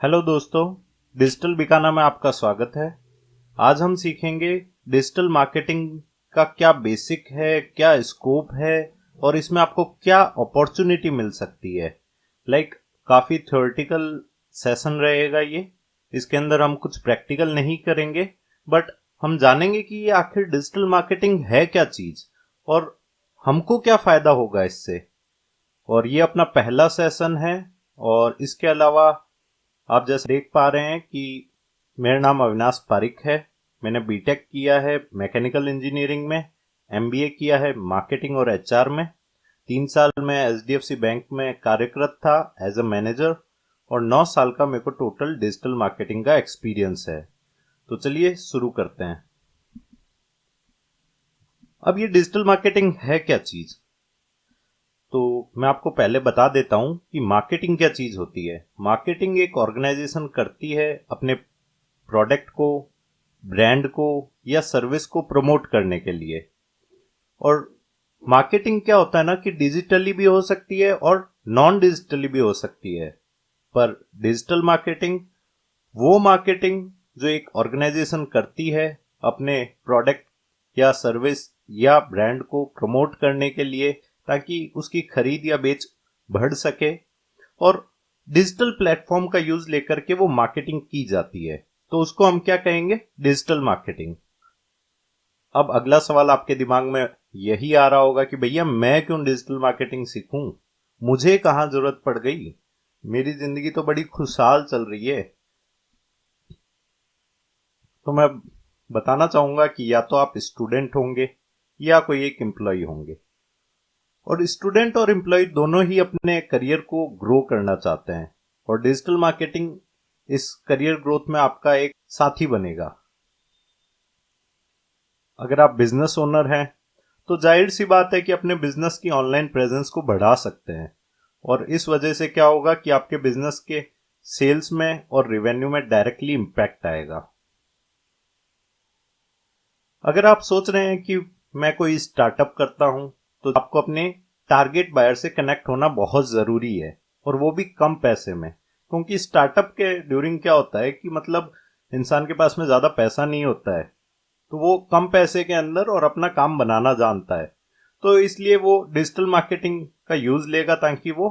Hello दोस्तों, digital बिकाना में आपका स्वागत है। आज हम सीखेंगे डिजिटल मार्केटिंग का क्या बेसिक है, क्या स्कोप है और इसमें आपको क्या अपॉर्चुनिटी मिल सकती है। काफ़ी थ्योरेटिकल सेशन रहेगा ये। इसके अंदर हम कुछ प्रैक्टिकल नहीं करेंगे, बट हम जानेंगे कि ये आखिर डिजिटल मार्केटिंग है क्या चीज़ और हमको क्या फ़ायदा होगा इससे। और ये अपना पहला सेशन है। और इसके अलावा आप जैसे देख पा रहे हैं कि मेरा नाम अविनाश पारिक है। मैंने बीटेक किया है मैकेनिकल इंजीनियरिंग में, एमबीए किया है मार्केटिंग और एचआर में। 3 साल मैं एचडीएफसी बैंक में कार्यरत था एज अ मैनेजर और 9 साल का मेरे को टोटल डिजिटल मार्केटिंग का एक्सपीरियंस है। तो चलिए शुरू करते हैं। अब ये डिजिटल मार्केटिंग है क्या चीज़, तो मैं आपको पहले बता देता हूं कि मार्केटिंग क्या चीज़ होती है। मार्केटिंग एक ऑर्गेनाइजेशन करती है अपने प्रोडक्ट को, ब्रांड को या सर्विस को प्रमोट करने के लिए। और मार्केटिंग क्या होता है ना कि डिजिटली भी हो सकती है और नॉन डिजिटली भी हो सकती है। पर डिजिटल मार्केटिंग वो मार्केटिंग जो एक ऑर्गेनाइजेशन करती है अपने प्रोडक्ट या सर्विस या ब्रांड को प्रमोट करने के लिए, ताकि उसकी खरीद या बेच बढ़ सके। और डिजिटल प्लेटफॉर्म का यूज लेकर के वो मार्केटिंग की जाती है, तो उसको हम क्या कहेंगे, डिजिटल मार्केटिंग। अब अगला सवाल आपके दिमाग में यही आ रहा होगा कि भैया मैं क्यों डिजिटल मार्केटिंग सीखूं, मुझे कहां जरूरत पड़ गई, मेरी जिंदगी तो बड़ी खुशहाल चल रही है। तो मैं बताना चाहूंगा कि या तो आप स्टूडेंट होंगे या कोई एक एम्प्लॉय होंगे। और स्टूडेंट और एम्प्लॉय दोनों ही अपने करियर को ग्रो करना चाहते हैं और डिजिटल मार्केटिंग इस करियर ग्रोथ में आपका एक साथी बनेगा। अगर आप बिजनेस ओनर हैं तो जाहिर सी बात है कि अपने बिजनेस की ऑनलाइन प्रेजेंस को बढ़ा सकते हैं। और इस वजह से क्या होगा कि आपके बिजनेस के सेल्स में और रेवेन्यू में डायरेक्टली इंपैक्ट आएगा। अगर आप सोच रहे हैं कि मैं कोई स्टार्टअप करता हूं, तो आपको अपने टारगेट बायर से कनेक्ट होना बहुत ज़रूरी है, और वो भी कम पैसे में। क्योंकि स्टार्टअप के ड्यूरिंग क्या होता है कि मतलब इंसान के पास में ज़्यादा पैसा नहीं होता है, तो वो कम पैसे के अंदर और अपना काम बनाना जानता है। तो इसलिए वो डिजिटल मार्केटिंग का यूज़ लेगा ताकि वो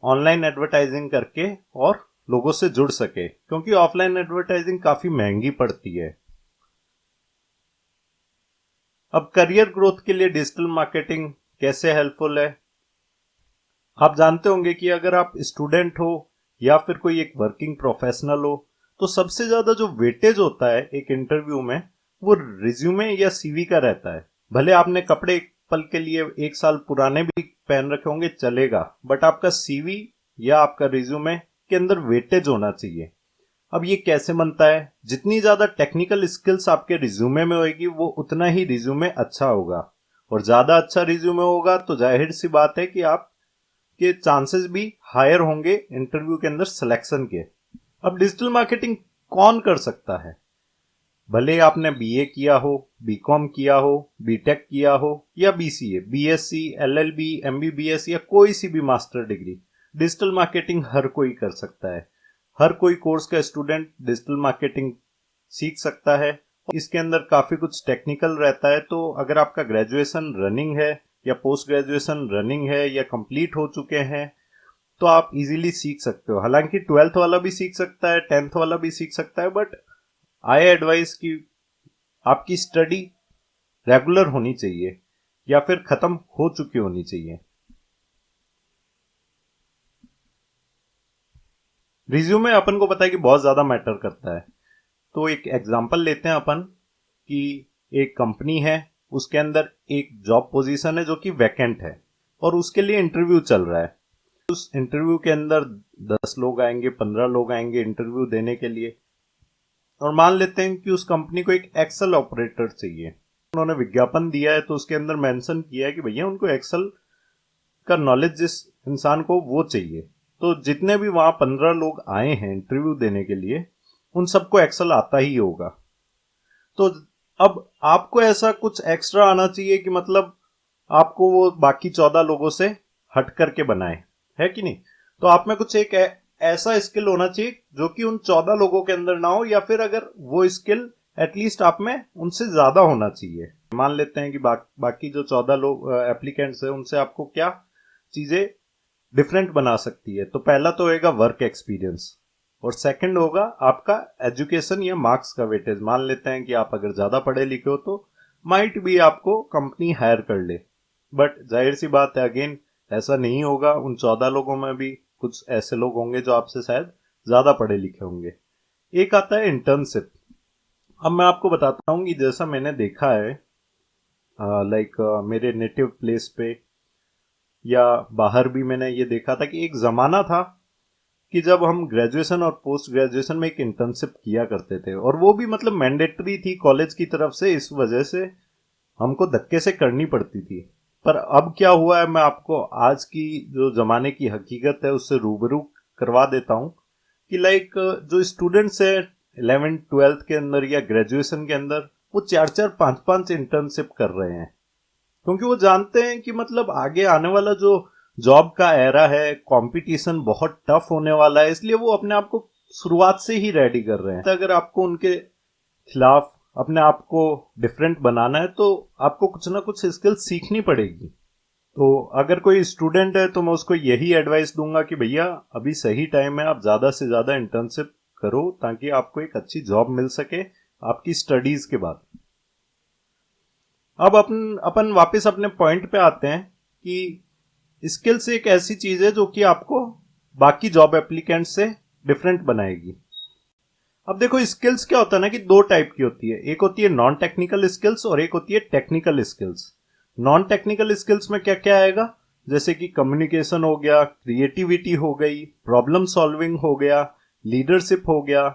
ऑनलाइन एडवर्टाइजिंग करके और लोगों से जुड़ सके, क्योंकि ऑफलाइन एडवर्टाइजिंग काफ़ी महंगी पड़ती है। अब करियर ग्रोथ के लिए डिजिटल मार्केटिंग कैसे हेल्पफुल है। आप जानते होंगे कि अगर आप स्टूडेंट हो या फिर कोई एक वर्किंग प्रोफेशनल हो, तो सबसे ज्यादा जो वेटेज होता है एक इंटरव्यू में, वो रिज्यूमे या सीवी का रहता है। भले आपने कपड़े एक पल के लिए 1 साल पुराने भी पहन रखे होंगे चलेगा, बट आपका सीवी या आपका रिज्यूमे के अंदर वेटेज होना चाहिए। अब ये कैसे बनता है, जितनी ज्यादा टेक्निकल स्किल्स आपके रिज्यूमे में होगी वो उतना ही रिज्यूमे अच्छा होगा। और ज्यादा अच्छा रिज्यूमे होगा तो जाहिर सी बात है कि आप के चांसेस भी हायर होंगे इंटरव्यू के अंदर सिलेक्शन के। अब डिजिटल मार्केटिंग कौन कर सकता है, भले आपने बीए किया हो, बीकॉम किया हो, बीटेक किया हो या बीसीए, बीएससी, एलएलबी, एमबीबीएस या कोई सी भी मास्टर डिग्री। डिजिटल मार्केटिंग हर कोई कर सकता है। हर कोई कोर्स का स्टूडेंट डिजिटल मार्केटिंग सीख सकता है। इसके अंदर काफी कुछ टेक्निकल रहता है, तो अगर आपका ग्रेजुएशन रनिंग है या पोस्ट ग्रेजुएशन रनिंग है या कंप्लीट हो चुके हैं, तो आप इजीली सीख सकते हो। हालांकि 12th वाला भी सीख सकता है, 10th वाला भी सीख सकता है, बट आई एडवाइस कि आपकी स्टडी रेगुलर होनी चाहिए या फिर खत्म हो चुकी होनी चाहिए। रिज्यूमे अपन को पता है कि बहुत ज्यादा मैटर करता है। तो एक एग्जांपल लेते हैं अपन कि एक कंपनी है, उसके अंदर एक जॉब पोजीशन है जो कि वैकेंट है और उसके लिए इंटरव्यू चल रहा है। उस इंटरव्यू के अंदर 10 लोग आएंगे, 15 लोग आएंगे इंटरव्यू देने के लिए। और मान लेते हैं कि उस कंपनी को एक एक्सेल ऑपरेटर चाहिए। उन्होंने विज्ञापन दिया है तो उसके अंदर मेंशन किया है कि भैया उनको एक्सेल का नॉलेज जिस इंसान को वो चाहिए। तो जितने भी वहां 15 लोग आए हैं इंटरव्यू देने के लिए, उन सबको एक्सेल आता ही होगा। तो अब आपको ऐसा कुछ एक्स्ट्रा आना चाहिए कि मतलब आपको वो बाकी 14 लोगों से हट करके बनाए, है कि नहीं। तो आप में कुछ एक ऐसा स्किल होना चाहिए जो कि उन 14 लोगों के अंदर ना हो, या फिर अगर वो स्किल एटलीस्ट आप में उनसे ज्यादा होना चाहिए। मान लेते हैं कि बाकी जो 14 लोग एप्लीकेंट्स हैं उनसे आपको क्या चीजें डिफरेंट बना सकती है। तो पहला तो होगा वर्क एक्सपीरियंस, और सेकंड होगा आपका एजुकेशन या मार्क्स का वेटेज। मान लेते हैं कि आप अगर ज्यादा पढ़े लिखे हो तो माइट भी आपको कंपनी हायर कर ले, बट जाहिर सी बात है अगेन ऐसा नहीं होगा। उन 14 लोगों में भी कुछ ऐसे लोग होंगे जो आपसे शायद ज्यादा पढ़े लिखे होंगे। एक आता है इंटर्नशिप। अब मैं आपको बताता हूँ कि जैसा मैंने देखा है लाइक मेरे नेटिव प्लेस पे या बाहर भी मैंने ये देखा था कि एक जमाना था कि जब हम ग्रेजुएशन और पोस्ट ग्रेजुएशन में एक इंटर्नशिप किया करते थे, और वो भी मतलब मैंडेटरी थी कॉलेज की तरफ से, इस वजह से हमको धक्के से करनी पड़ती थी। पर अब क्या हुआ है, मैं आपको आज की जो जमाने की हकीकत है उससे रूबरू करवा देता हूँ कि लाइक जो स्टूडेंट्स है 11th-12th के अंदर या ग्रेजुएशन के अंदर, वो 4-4 5-5 इंटर्नशिप कर रहे हैं, क्योंकि वो जानते हैं कि मतलब आगे आने वाला जो जॉब का एरा है, कंपटीशन बहुत टफ होने वाला है, इसलिए वो अपने आप को शुरुआत से ही रेडी कर रहे हैं। तो अगर आपको उनके खिलाफ अपने आप को डिफरेंट बनाना है तो आपको कुछ ना कुछ स्किल सीखनी पड़ेगी। तो अगर कोई स्टूडेंट है तो मैं उसको यही एडवाइस दूंगा कि भैया अभी सही टाइम है, आप ज्यादा से ज्यादा इंटर्नशिप करो ताकि आपको एक अच्छी जॉब मिल सके आपकी स्टडीज के बाद। अब अपन वापस अपने पॉइंट पे आते हैं कि स्किल्स एक ऐसी चीज है जो कि आपको बाकी जॉब एप्लीकेंट से डिफरेंट बनाएगी। अब देखो स्किल्स क्या होता है ना कि दो टाइप की होती है, एक होती है नॉन टेक्निकल स्किल्स और एक होती है technical skills. Non technical skills में क्या क्या आएगा, जैसे कि कम्युनिकेशन हो गया, क्रिएटिविटी हो गई, प्रॉब्लम सॉल्विंग हो गया, लीडरशिप हो गया,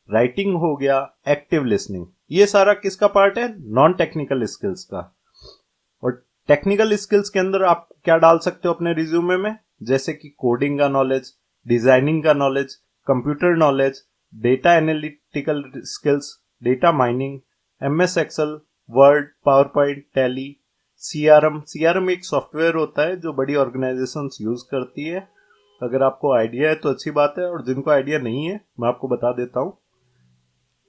राइटिंग हो गया, एक्टिव लिसनिंग। ये सारा किसका पार्ट है, नॉन टेक्निकल स्किल्स का। और टेक्निकल स्किल्स के अंदर आप क्या डाल सकते हो अपने रिज्यूमे में, जैसे कि कोडिंग का नॉलेज, डिजाइनिंग का knowledge, computer knowledge, data analytical skills, data mining, MS Excel, Word, PowerPoint, Tally, CRM. CRM एक सॉफ्टवेयर होता है जो बड़ी ऑर्गेनाइजेशंस यूज करती है। अगर आपको आइडिया है तो अच्छी बात है, और जिनको आइडिया नहीं है मैं आपको बता देता हूँ।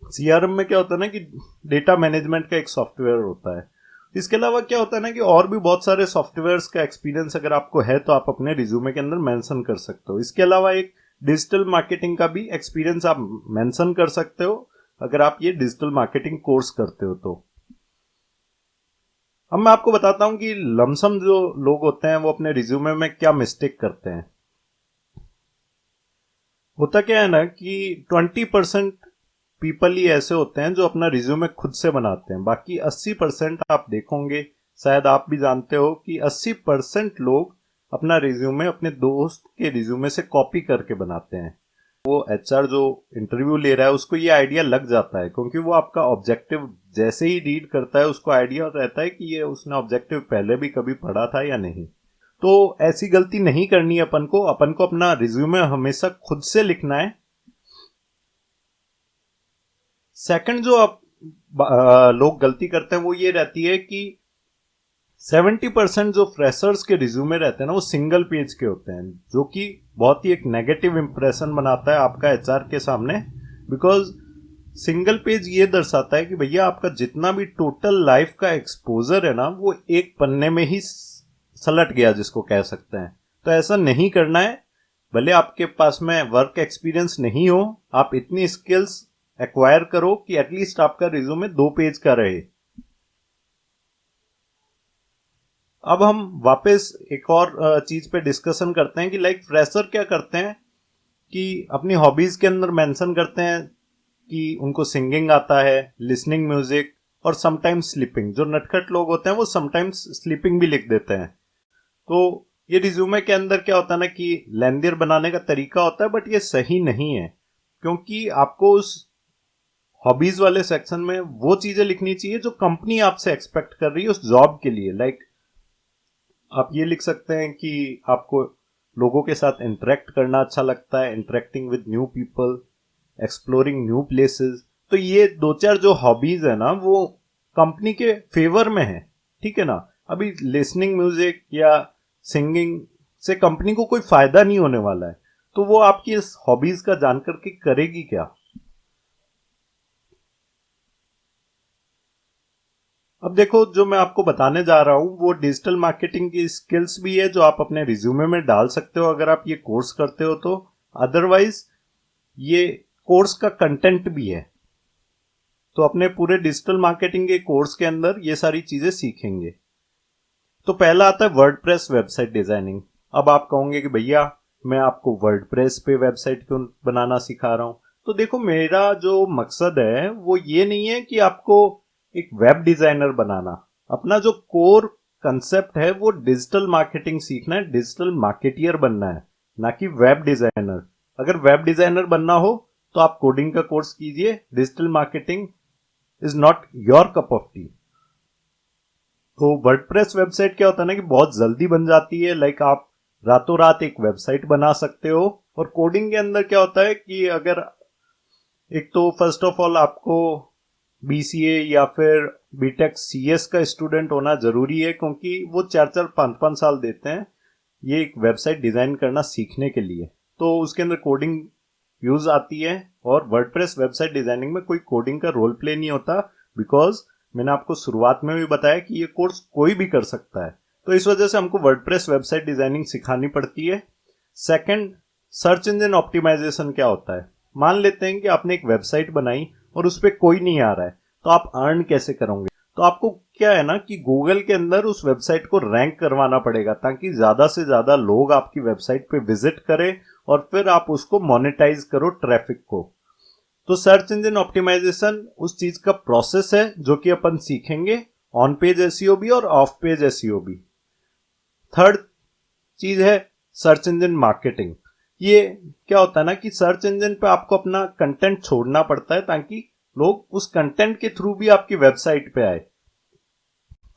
सीआरएम में क्या होता है ना कि डेटा मैनेजमेंट का एक सॉफ्टवेयर होता है। इसके अलावा क्या होता है ना कि और भी बहुत सारे सॉफ्टवेयर्स का एक्सपीरियंस अगर आपको है तो आप अपने रिज्यूमे के अंदर मेंशन कर सकते हो। इसके अलावा एक डिजिटल मार्केटिंग का भी एक्सपीरियंस आप मेंशन कर सकते हो अगर आप ये डिजिटल मार्केटिंग कोर्स करते हो तो। अब मैं आपको बताता हूं कि लमसम जो लोग होते हैं वो अपने रिज्यूमे में क्या मिस्टेक करते हैं। होता क्या है ना कि 20% पीपल ही ऐसे होते हैं जो अपना रिज्यूमे खुद से बनाते हैं, बाकी 80% आप देखोगे, शायद आप भी जानते हो कि 80% लोग अपना रिज्यूमे अपने दोस्त के रिज्यूमे से कॉपी करके बनाते हैं। वो एचआर जो इंटरव्यू ले रहा है उसको ये आइडिया लग जाता है, क्योंकि वो आपका ऑब्जेक्टिव जैसे ही रीड करता है उसको आइडिया रहता है कि ये उसने ऑब्जेक्टिव पहले भी कभी पढ़ा था या नहीं। तो ऐसी गलती नहीं करनी है अपन को अपना रिज्यूमे हमेशा खुद से लिखना है। सेकंड जो आप लोग गलती करते हैं वो ये रहती है कि 70% जो फ्रेशर्स के रिज्यूमे रहते हैं ना वो सिंगल पेज के होते हैं, जो कि बहुत ही एक नेगेटिव इंप्रेशन बनाता है आपका एचआर के सामने। बिकॉज सिंगल पेज ये दर्शाता है कि भैया आपका जितना भी टोटल लाइफ का एक्सपोजर है ना वो एक पन्ने में ही सलट गया जिसको कह सकते हैं। तो ऐसा नहीं करना है। भले आपके पास में वर्क एक्सपीरियंस नहीं हो, आप इतनी स्किल्स एक्वायर करो कि एटलीस्ट आपका रिज्यूमे 2 पेज का रहे। अब हम वापस एक और चीज पे डिस्कशन करते हैं कि लाइक फ्रेशर क्या करते हैं कि अपनी हॉबीज के अंदर मेंशन करते हैं कि उनको सिंगिंग आता है, लिसनिंग म्यूजिक, और समटाइम्स स्लीपिंग। जो नटखट लोग होते हैं वो समटाइम्स स्लीपिंग भी लिख देते हैं। तो ये रिज्यूमे के अंदर क्या होता है ना कि लेंदियर बनाने का तरीका होता है, बट ये सही नहीं है, क्योंकि आपको उस हॉबीज वाले सेक्शन में वो चीजें लिखनी चाहिए जो कंपनी आपसे एक्सपेक्ट कर रही है उस जॉब के लिए। लाइक आप ये लिख सकते हैं कि आपको लोगों के साथ इंटरेक्ट करना अच्छा लगता है, interacting with new people, exploring new places. तो ये 2-4 जो हॉबीज है ना वो कंपनी के फेवर में है, ठीक है ना। अभी लिसनिंग म्यूजिक या सिंगिंग से कंपनी को कोई फायदा नहीं होने वाला है। तो वो आपकी इस हॉबीज का जान करके करेगी क्या? अब देखो, जो मैं आपको बताने जा रहा हूं वो डिजिटल मार्केटिंग की स्किल्स भी है जो आप अपने रिज्यूमे में डाल सकते हो अगर आप ये कोर्स करते हो तो। अदरवाइज ये कोर्स का कंटेंट भी है। तो अपने पूरे डिजिटल मार्केटिंग के कोर्स के अंदर ये सारी चीजें सीखेंगे। तो पहला आता है वर्डप्रेस वेबसाइट डिजाइनिंग। अब आप कहोगे कि भैया मैं आपको वर्डप्रेस पे वेबसाइट क्यों बनाना सिखा रहा हूं? तो देखो, मेरा जो मकसद है वो ये नहीं है कि आपको एक वेब डिजाइनर बनाना। अपना जो कोर कंसेप्ट है वो डिजिटल मार्केटिंग सीखना है, डिजिटल मार्केटियर बनना है, ना कि वेब डिजाइनर। अगर वेब डिजाइनर बनना हो तो आप कोडिंग का कोर्स कीजिए। Digital marketing is not your cup of T. तो वर्डप्रेस वेबसाइट क्या होता है ना कि बहुत जल्दी बन जाती है। लाइक आप रातों रात एक वेबसाइट बना सकते हो। और कोडिंग के अंदर क्या होता है कि अगर एक तो फर्स्ट ऑफ ऑल आपको बीसीए या फिर बीटेक सीएस का स्टूडेंट होना जरूरी है, क्योंकि वो 4-4 5-5 साल देते हैं ये एक वेबसाइट डिजाइन करना सीखने के लिए। तो उसके अंदर कोडिंग यूज आती है। और वर्डप्रेस वेबसाइट डिजाइनिंग में कोई कोडिंग का रोल प्ले नहीं होता, बिकॉज मैंने आपको शुरुआत में भी बताया कि ये कोर्स कोई भी कर सकता है। तो इस वजह से हमको वर्डप्रेस वेबसाइट डिजाइनिंग सिखानी पड़ती है। सेकंड, सर्च इंजन ऑप्टिमाइजेशन क्या होता है? मान लेते हैं कि आपने एक वेबसाइट बनाई और उस पर कोई नहीं आ रहा है, तो आप अर्न कैसे करोगे? तो आपको क्या है ना कि गूगल के अंदर उस वेबसाइट को रैंक करवाना पड़ेगा, ताकि ज्यादा से ज्यादा लोग आपकी वेबसाइट पे विजिट करें और फिर आप उसको मोनेटाइज करो ट्रैफिक को। तो सर्च इंजन ऑप्टिमाइजेशन उस चीज का प्रोसेस है जो कि अपन सीखेंगे, ऑन पेज एसईओ भी और ऑफ पेज एसईओ भी। थर्ड चीज है सर्च इंजन मार्केटिंग। ये क्या होता है ना कि सर्च इंजन पे आपको अपना कंटेंट छोड़ना पड़ता है ताकि लोग उस कंटेंट के थ्रू भी आपकी वेबसाइट पे आए।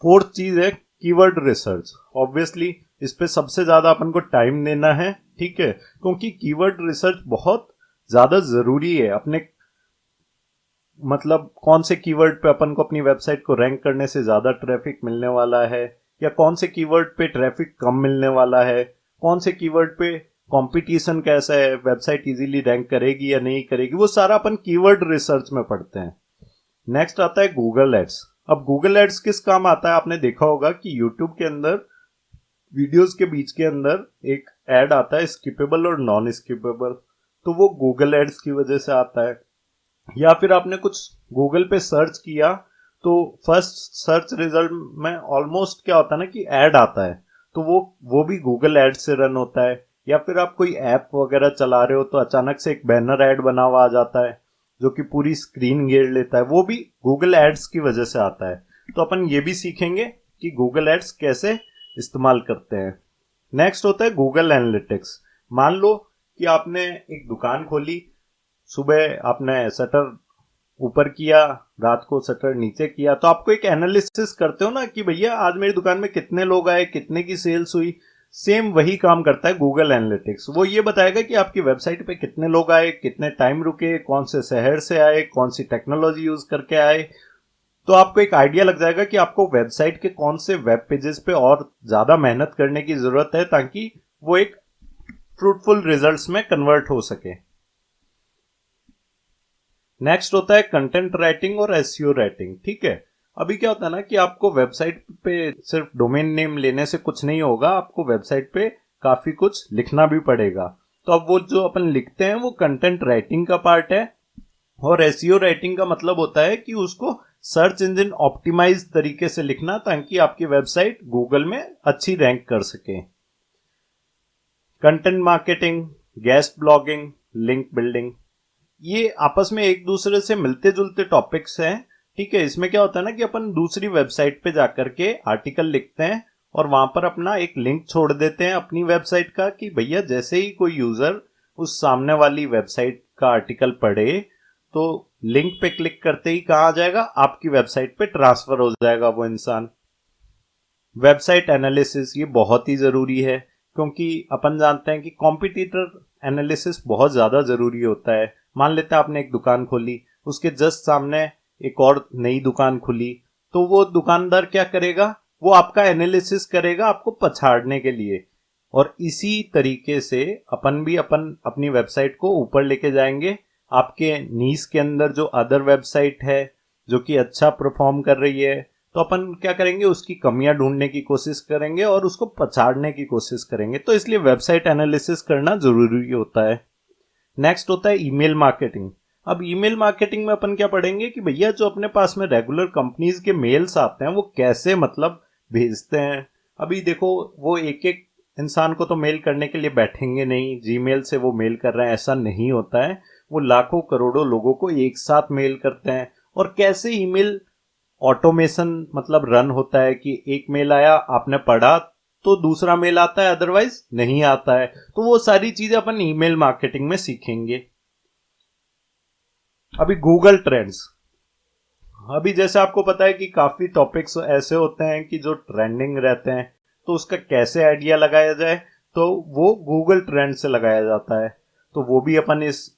फोर्थ चीज है कीवर्ड रिसर्च। ऑब्वियसली इस पे सबसे ज्यादा अपन को टाइम देना है, ठीक है, क्योंकि कीवर्ड रिसर्च बहुत ज्यादा जरूरी है। अपने मतलब कौन से कीवर्ड पे अपन को अपनी वेबसाइट को रैंक करने से ज्यादा ट्रैफिक मिलने वाला है, या कौन से कीवर्ड पे ट्रैफिक कम मिलने वाला है, कौन से कीवर्ड पे कंपटीशन कैसा है, वेबसाइट इजीली रैंक करेगी या नहीं करेगी, वो सारा अपन कीवर्ड रिसर्च में पढ़ते हैं। नेक्स्ट आता है गूगल एड्स। अब गूगल एड्स किस काम आता है? आपने देखा होगा कि यूट्यूब के अंदर वीडियोस के बीच के अंदर एक एड आता है, स्किपेबल और नॉन स्किपेबल। तो वो गूगल एड्स की वजह से आता है। या फिर आपने कुछ गूगल पे सर्च किया तो फर्स्ट सर्च रिजल्ट में ऑलमोस्ट क्या होता है ना कि ऐड आता है, तो वो भी गूगल एड से रन होता है। या फिर आप कोई ऐप वगैरह चला रहे हो तो अचानक से एक बैनर ऐड बना हुआ आ जाता है जो कि पूरी स्क्रीन घेर लेता है, वो भी गूगल एड्स की वजह से आता है। तो अपन ये भी सीखेंगे कि गूगल एड्स कैसे इस्तेमाल करते हैं। नेक्स्ट होता है गूगल एनालिटिक्स। मान लो कि आपने एक दुकान खोली, सुबह आपने शटर ऊपर किया, रात को शटर नीचे किया, तो आपको एक एनालिसिस करते हो ना कि भैया आज मेरी दुकान में कितने लोग आए, कितने की सेल्स हुई। सेम वही काम करता है गूगल एनालिटिक्स। वो ये बताएगा कि आपकी वेबसाइट पे कितने लोग आए, कितने टाइम रुके, कौन से शहर से आए, कौन सी टेक्नोलॉजी यूज करके आए। तो आपको एक आइडिया लग जाएगा कि आपको वेबसाइट के कौन से वेब पेजेस पे और ज्यादा मेहनत करने की जरूरत है ताकि वो एक फ्रूटफुल रिजल्ट्स में कन्वर्ट हो सके। नेक्स्ट होता है कंटेंट राइटिंग और एसईओ राइटिंग। ठीक है, अभी क्या होता है ना कि आपको वेबसाइट पे सिर्फ डोमेन नेम लेने से कुछ नहीं होगा, आपको वेबसाइट पे काफी कुछ लिखना भी पड़ेगा। तो अब वो जो अपन लिखते हैं वो कंटेंट राइटिंग का पार्ट है। और एसईओ राइटिंग का मतलब होता है कि उसको सर्च इंजन ऑप्टिमाइज तरीके से लिखना ताकि आपकी वेबसाइट गूगल में अच्छी रैंक कर सके। Content marketing, guest blogging, link building, ये आपस में एक दूसरे से मिलते जुलते टॉपिक्स हैं। ठीक है, इसमें क्या होता है ना कि अपन दूसरी वेबसाइट पे जाकर के आर्टिकल लिखते हैं और वहां पर अपना एक लिंक छोड़ देते हैं अपनी वेबसाइट का कि भैया जैसे ही कोई यूजर उस सामने वाली वेबसाइट का आर्टिकल पढ़े तो लिंक पे क्लिक करते ही कहाँ आ जाएगा, आपकी वेबसाइट पे ट्रांसफर हो जाएगा वो इंसान। वेबसाइट एनालिसिस ये बहुत ही जरूरी है, क्योंकि अपन जानते हैं कि कॉम्पिटिटर एनालिसिस बहुत ज्यादा जरूरी होता है। मान लेते हैं आपने एक दुकान खोली, उसके जस्ट सामने एक और नई दुकान खुली, तो वो दुकानदार क्या करेगा, वो आपका एनालिसिस करेगा आपको पछाड़ने के लिए और इसी तरीके से अपन भी अपनी वेबसाइट को ऊपर लेके जाएंगे। आपके नीश के अंदर जो अदर वेबसाइट है जो कि अच्छा परफॉर्म कर रही है, तो अपन क्या करेंगे, उसकी कमियां ढूंढने की कोशिश करेंगे और उसको पछाड़ने की कोशिश करेंगे। तो इसलिए वेबसाइट एनालिसिस करना जरूरी होता है। नेक्स्ट होता है ईमेल मार्केटिंग। अब ईमेल मार्केटिंग में अपन क्या पढ़ेंगे कि भैया जो अपने पास में रेगुलर कंपनीज के मेल्स आते हैं वो कैसे मतलब भेजते हैं। अभी देखो, वो एक एक इंसान को तो मेल करने के लिए बैठेंगे नहीं, जीमेल से वो मेल कर रहे हैं ऐसा नहीं होता है। वो लाखों करोड़ों लोगों को एक साथ मेल करते हैं। और कैसे ईमेल ऑटोमेशन मतलब रन होता है कि एक मेल आया, आपने पढ़ा, तो दूसरा मेल आता है, अदरवाइज नहीं आता है। तो वो सारी चीजें अपन ईमेल मार्केटिंग में सीखेंगे। अभी गूगल ट्रेंड्स। अभी जैसे आपको पता है कि काफी टॉपिक्स ऐसे होते हैं कि जो ट्रेंडिंग रहते हैं, तो उसका कैसे आइडिया लगाया जाए, तो वो गूगल ट्रेंड से लगाया जाता है। तो वो भी अपन इस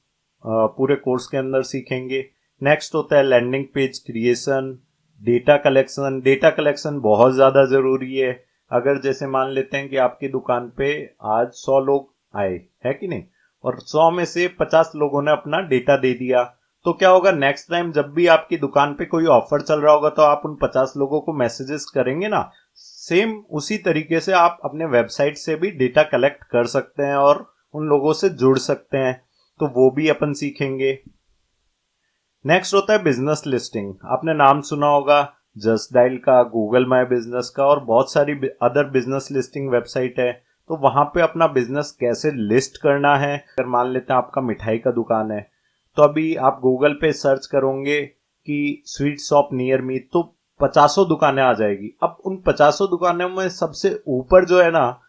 पूरे कोर्स के अंदर सीखेंगे। नेक्स्ट होता है landing page creation, data collection. Data collection बहुत ज्यादा जरूरी है। अगर जैसे मान लेते हैं कि आपकी दुकान पे आज 100 लोग आए, है कि नहीं, और 100 में से 50 लोगों ने अपना डेटा दे दिया, तो क्या होगा, नेक्स्ट टाइम जब भी आपकी दुकान पे कोई ऑफर चल रहा होगा तो आप उन 50 लोगों को मैसेजेस करेंगे ना। सेम उसी तरीके से आप अपने वेबसाइट से भी डेटा कलेक्ट कर सकते हैं और उन लोगों से जुड़ सकते हैं। तो वो भी अपन सीखेंगे। नेक्स्ट होता है बिजनेस लिस्टिंग। आपने नाम सुना होगा जस्ट डायल का, गूगल माय बिजनेस का, और बहुत सारी अदर बिजनेस लिस्टिंग वेबसाइट है। तो वहां पे अपना बिजनेस कैसे लिस्ट करना है। अगर मान लेते हैं आपका मिठाई का दुकान है, तो अभी आप गूगल पे सर्च करोगे कि स्वीट शॉप नियर मी, तो 50 दुकानें आ जाएगी। अब उन 50 दुकानों में सबसे ऊपर जो है ना,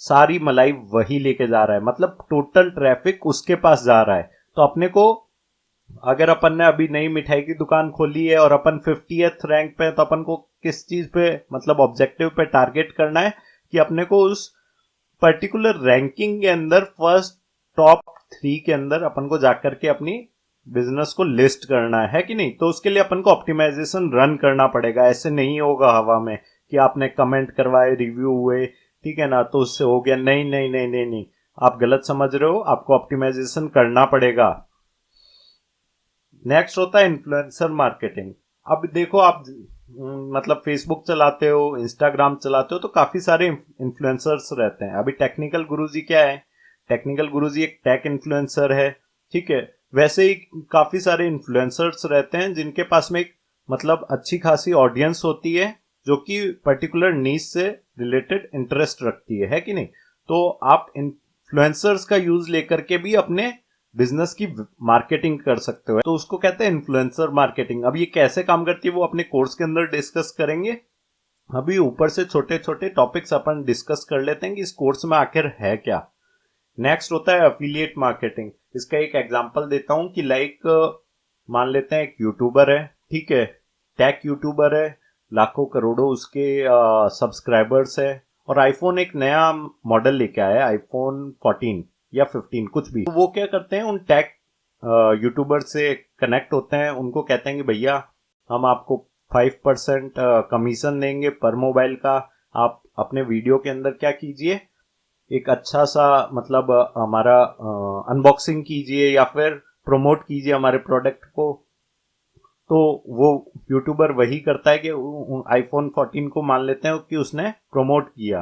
सारी मलाई वही लेके जा रहा है, मतलब टोटल ट्रैफिक उसके पास जा रहा है। तो अपने को, अगर अपन ने अभी नई मिठाई की दुकान खोली है और अपन 50th रैंक पे, तो अपन को किस चीज पे मतलब ऑब्जेक्टिव पे टारगेट करना है कि अपने को उस पर्टिकुलर रैंकिंग के अंदर फर्स्ट टॉप 3 के अंदर अपन को जाकर के अपनी बिजनेस को लिस्ट करना है कि नहीं। तो उसके लिए अपन को ऑप्टिमाइजेशन रन करना पड़ेगा। ऐसे नहीं होगा हवा में कि आपने कमेंट करवाए, रिव्यू हुए, ठीक है ना, तो उससे हो गया। नहीं नहीं नहीं नहीं नहीं, आप गलत समझ रहे हो, आपको ऑप्टिमाइजेशन करना पड़ेगा। नेक्स्ट होता है इन्फ्लुएंसर मार्केटिंग। अब देखो, आप मतलब फेसबुक चलाते हो, इंस्टाग्राम चलाते हो, तो काफी सारे इन्फ्लुएंसर्स रहते हैं। अभी टेक्निकल गुरुजी क्या है, टेक्निकल गुरुजी एक टेक इन्फ्लुएंसर है, ठीक है। वैसे ही काफी सारे इन्फ्लुएंसर्स रहते हैं जिनके पास में एक मतलब अच्छी खासी ऑडियंस होती है जो कि पर्टिकुलर नीश से रिलेटेड इंटरेस्ट रखती है कि नहीं। तो आप इन्फ्लुएंसर्स का यूज लेकर के भी अपने बिजनेस की मार्केटिंग कर सकते हो। तो उसको कहते हैं इन्फ्लुएंसर मार्केटिंग। अब ये कैसे काम करती है वो अपने कोर्स के अंदर डिस्कस करेंगे। अभी ऊपर से छोटे छोटे टॉपिक्स अपन डिस्कस कर लेते हैं कि इस कोर्स में आखिर है क्या। नेक्स्ट होता है एफिलिएट मार्केटिंग। इसका एक एग्जांपल देता हूं कि लाइक मान लेते हैं एक यूट्यूबर है, ठीक है, टेक यूट्यूबर है, लाखों करोड़ों उसके सब्सक्राइबर्स है, और आईफोन एक नया मॉडल लेके आया है, आईफोन 14 या 15 कुछ भी। तो वो क्या करते हैं, उन टेक यूट्यूबर से कनेक्ट होते हैं, उनको कहते हैं कि भैया हम आपको 5% कमीशन देंगे पर मोबाइल का। आप अपने वीडियो के अंदर क्या कीजिए, एक अच्छा सा मतलब हमारा अनबॉक्सिंग कीजिए या फिर प्रमोट कीजिए हमारे प्रोडक्ट को। तो वो यूट्यूबर वही करता है कि आईफोन 14 को मान लेते हैं कि उसने प्रमोट किया।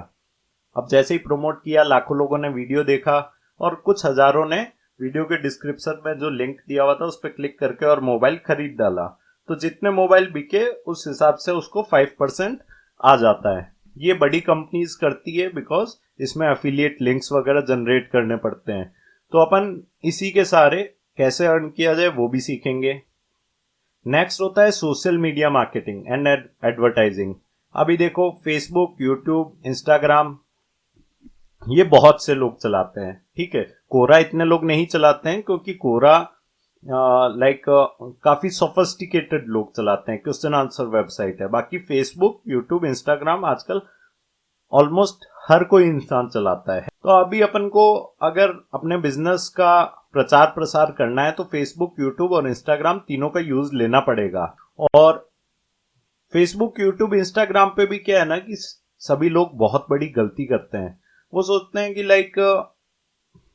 अब जैसे ही प्रमोट किया, लाखों लोगों ने वीडियो देखा और कुछ हजारों ने वीडियो के डिस्क्रिप्शन में जो लिंक दिया हुआ था उस पर क्लिक करके और मोबाइल खरीद डाला। तो जितने मोबाइल बिके उस हिसाब से उसको 5% आ जाता है। ये बड़ी कंपनीज करती है बिकॉज इसमें एफिलिएट लिंक्स वगैरह जनरेट करने पड़ते हैं। तो अपन इसी के सारे कैसे अर्न किया जाए वो भी सीखेंगे। नेक्स्ट होता है social media marketing and advertising. अभी देखो, फेसबुक, यूट्यूब, इंस्टाग्राम, ये बहुत से लोग चलाते हैं, ठीक है। कोरा इतने लोग नहीं चलाते हैं क्योंकि कोरा लाइक काफी सोफिस्टिकेटेड लोग चलाते हैं, क्वेश्चन आंसर वेबसाइट है। बाकी फेसबुक, यूट्यूब, इंस्टाग्राम आजकल ऑलमोस्ट हर कोई इंसान चलाता है। तो अभी अपन को अगर अपने बिजनेस का प्रचार प्रसार करना है तो फेसबुक, यूट्यूब और इंस्टाग्राम तीनों का यूज लेना पड़ेगा। और फेसबुक, यूट्यूब, इंस्टाग्राम पे भी क्या है ना कि सभी लोग बहुत बड़ी गलती करते हैं। वो सोचते हैं कि लाइक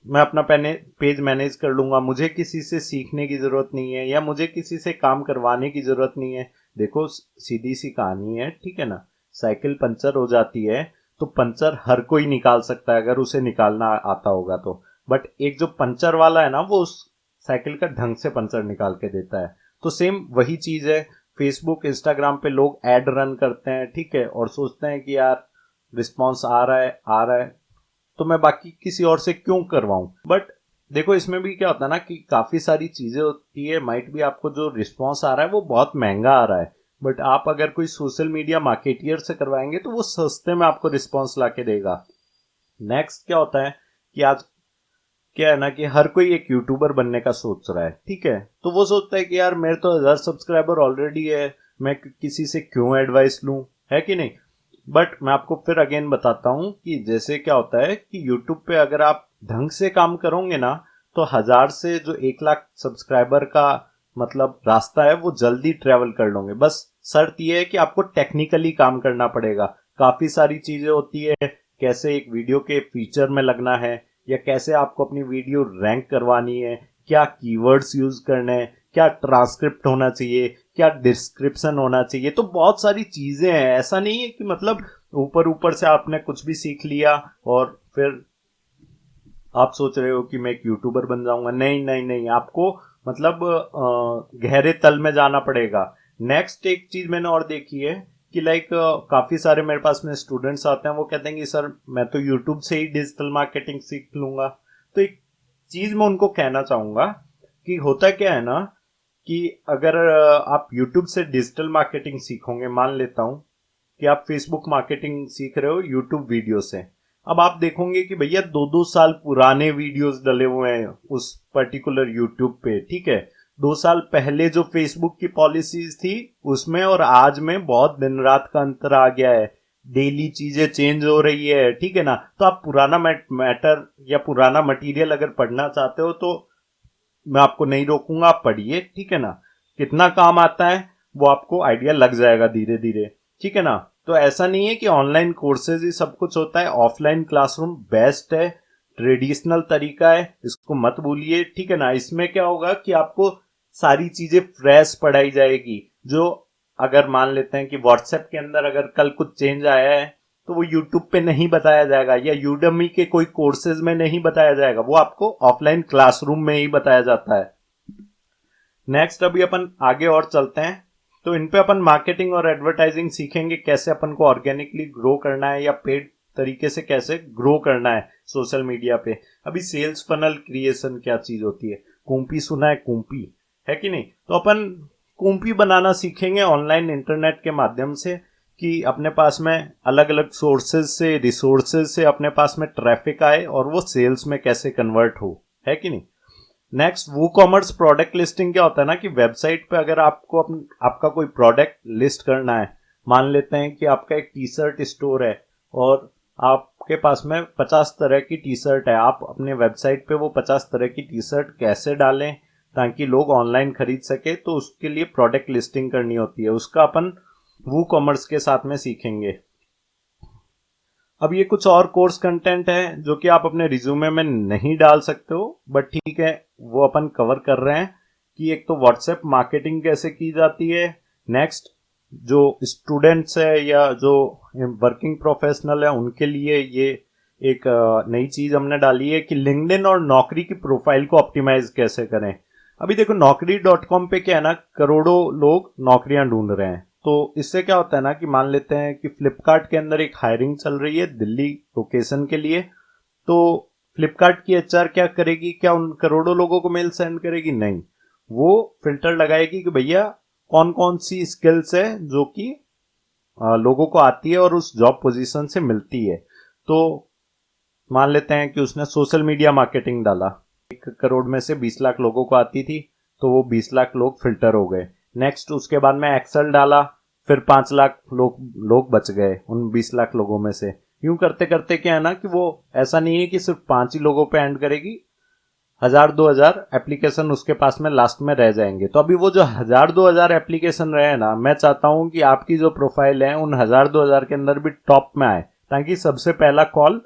मैं अपना पेज मैनेज कर लूंगा, मुझे किसी से सीखने की जरूरत नहीं है या मुझे किसी से काम करवाने की जरूरत नहीं है। देखो सीधी सी कहानी है, ठीक है ना। साइकिल पंचर हो जाती है तो पंचर हर कोई निकाल सकता है अगर उसे निकालना आता होगा तो। बट एक जो पंचर वाला है ना, वो उस साइकिल का ढंग से पंचर निकाल के देता है। तो सेम वही चीज है, फेसबुक इंस्टाग्राम पे लोग एड रन करते हैं, ठीक है, और सोचते हैं कि यार रिस्पॉन्स आ रहा है आ रहा है, तो मैं बाकी किसी और से क्यों करवाऊं। बट देखो इसमें भी क्या होता है ना कि काफी सारी चीजें होती है, माइट भी आपको जो रिस्पॉन्स आ रहा है वो बहुत महंगा आ रहा है, बट आप अगर कोई सोशल मीडिया मार्केटियर से करवाएंगे तो वो सस्ते में आपको रिस्पॉन्स ला के देगा। नेक्स्ट क्या होता है कि आज क्या है ना कि हर कोई एक यूट्यूबर बनने का सोच रहा है, ठीक है, तो वो सोचता है कि यार मेरे तो 1000 सब्सक्राइबर ऑलरेडी है, मैं किसी से क्यों एडवाइस लूं, है कि नहीं। बट मैं आपको फिर अगेन बताता हूं कि जैसे क्या होता है कि यूट्यूब पे अगर आप ढंग से काम करोगे ना, तो 1000 से जो 1 लाख सब्सक्राइबर का मतलब रास्ता है वो जल्दी ट्रेवल कर लोगे। बस शर्त यह है कि आपको टेक्निकली काम करना पड़ेगा। काफी सारी चीजें होती है, कैसे एक वीडियो के फीचर में लगना है, या कैसे आपको अपनी वीडियो रैंक करवानी है, क्या कीवर्ड्स यूज करने हैं, क्या ट्रांसक्रिप्ट होना चाहिए, क्या डिस्क्रिप्शन होना चाहिए। तो बहुत सारी चीजें हैं, ऐसा नहीं है कि मतलब ऊपर ऊपर से आपने कुछ भी सीख लिया और फिर आप सोच रहे हो कि मैं एक यूट्यूबर बन जाऊंगा। नहीं नहीं नहीं, आपको मतलब गहरे तल में जाना पड़ेगा। नेक्स्ट एक चीज मैंने और देखी है कि लाइक काफी सारे मेरे पास में स्टूडेंट्स आते हैं, वो कहते हैं कि सर मैं तो यूट्यूब से ही डिजिटल मार्केटिंग सीख लूंगा। तो एक चीज मैं उनको कहना चाहूंगा कि होता क्या है ना कि अगर आप यूट्यूब से डिजिटल मार्केटिंग सीखोगे, मान लेता हूं कि आप फेसबुक मार्केटिंग सीख रहे हो यूट्यूब वीडियो से, अब आप देखोगे कि भैया 2-2 साल पुराने वीडियोस डले हुए हैं उस पर्टिकुलर यूट्यूब पे, ठीक है। 2 साल पहले जो फेसबुक की पॉलिसीज थी उसमें और आज में बहुत दिन रात का अंतर आ गया है, डेली चीजें चेंज हो रही है, ठीक है ना। तो आप पुराना मैटर या पुराना मटेरियल अगर पढ़ना चाहते हो तो मैं आपको नहीं रोकूंगा, आप पढ़िए, ठीक है ना। कितना काम आता है वो आपको आइडिया लग जाएगा धीरे धीरे, ठीक है ना। तो ऐसा नहीं है कि ऑनलाइन कोर्सेज ही सब कुछ होता है, ऑफलाइन क्लासरूम बेस्ट है, ट्रेडिशनल तरीका है, इसको मत भूलिए, ठीक है ना। इसमें क्या होगा कि आपको सारी चीजें फ्रेश पढ़ाई जाएगी। जो अगर मान लेते हैं कि व्हाट्सएप के अंदर अगर कल कुछ चेंज आया है तो वो यूट्यूब पे नहीं बताया जाएगा या यूडमी के कोई कोर्सेज में नहीं बताया जाएगा, वो आपको ऑफलाइन क्लासरूम में ही बताया जाता है। नेक्स्ट अभी अपन आगे और चलते हैं, तो इन पे अपन मार्केटिंग और एडवर्टाइजिंग सीखेंगे, कैसे अपन को ऑर्गेनिकली ग्रो करना है या पेड तरीके से कैसे ग्रो करना है सोशल मीडिया पे। अभी सेल्स फनल क्रिएशन क्या चीज होती है, कुंपी सुना है, कुंपी है कि नहीं। तो अपन कुंपी बनाना सीखेंगे ऑनलाइन इंटरनेट के माध्यम से, कि अपने पास में अलग अलग सोर्सेज से रिसोर्सेज से अपने पास में ट्रैफिक आए और वो सेल्स में कैसे कन्वर्ट हो, है कि नहीं। नेक्स्ट वो कॉमर्स प्रोडक्ट लिस्टिंग क्या होता है ना कि वेबसाइट पे अगर आपको आपका कोई प्रोडक्ट लिस्ट करना है, मान लेते हैं कि आपका एक टी शर्ट स्टोर है और आपके पास में 50 तरह की टी शर्ट है, आप अपने वेबसाइट पे वो 50 तरह की टी शर्ट कैसे डालें ताकि लोग ऑनलाइन खरीद सके, तो उसके लिए प्रोडक्ट लिस्टिंग करनी होती है, उसका अपन वो कॉमर्स के साथ में सीखेंगे। अब ये कुछ और कोर्स कंटेंट है जो कि आप अपने रिज्यूमे में नहीं डाल सकते हो, बट ठीक है वो अपन कवर कर रहे हैं कि एक तो व्हाट्सएप मार्केटिंग कैसे की जाती है। नेक्स्ट जो स्टूडेंट्स है या जो वर्किंग प्रोफेशनल है उनके लिए ये एक नई चीज हमने डाली है कि लिंक्डइन और नौकरी की प्रोफाइल को ऑप्टिमाइज कैसे करें। अभी देखो Naukri.com पे क्या है ना, करोड़ों लोग नौकरियां ढूंढ रहे हैं। तो इससे क्या होता है ना कि मान लेते हैं कि फ्लिपकार्ट के अंदर एक हायरिंग चल रही है दिल्ली लोकेशन के लिए, तो फ्लिपकार्ट की एचआर क्या करेगी, क्या उन करोड़ों लोगों को मेल सेंड करेगी? नहीं, वो फिल्टर लगाएगी कि भैया कौन कौन सी स्किल्स है जो कि लोगों को आती है और उस जॉब पोजीशन से मिलती है। तो मान लेते हैं कि उसने सोशल मीडिया मार्केटिंग डाला, 1 करोड़ में से 20 लाख लोगों को आती थी, तो वो 20 लाख लोग फिल्टर हो गए। नेक्स्ट उसके बाद में एक्सेल डाला, फिर 5 लाख लोग बच गए उन 20 लाख लोगों में से। यूं करते करते क्या है ना कि वो ऐसा नहीं है कि सिर्फ 5 ही लोगों पे एंड करेगी, 1000-2000 एप्लीकेशन उसके पास में लास्ट में रह जाएंगे। तो अभी वो जो 1000-2000 एप्लीकेशन रहे ना, मैं चाहता हूं कि आपकी जो प्रोफाइल है उन 1000-2000 के अंदर भी टॉप में आए, ताकि सबसे पहला कॉल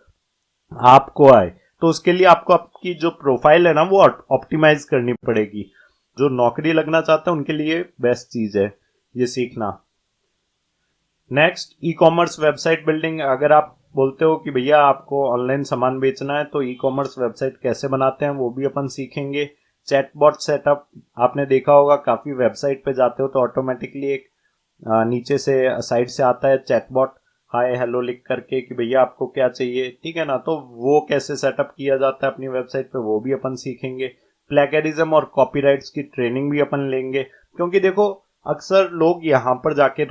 आपको आए। तो उसके लिए आपको आपकी जो प्रोफाइल है ना वो ऑप्टिमाइज करनी पड़ेगी। जो नौकरी लगना चाहते हैं उनके लिए बेस्ट चीज है ये सीखना। Next, e commerce website building. अगर आप बोलते हो कि भैया आपको ऑनलाइन सामान बेचना है तो ई कॉमर्स वेबसाइट कैसे बनाते हैं वो भी अपन सीखेंगे। चैटबॉट सेटअप, आपने देखा होगा काफी वेबसाइट पे जाते हो तो ऑटोमेटिकली एक नीचे से साइड से आता है चैटबॉट, हाय हेलो लिख करके कि भैया आपको क्या चाहिए, ठीक है ना। तो वो कैसे सेटअप किया जाता है अपनी वेबसाइट पे वो भी अपन सीखेंगे। प्लेगरिज्म और कॉपीराइट्स की ट्रेनिंग भी अपन लेंगे, क्योंकि देखो अक्सर लोग यहाँ पर जाके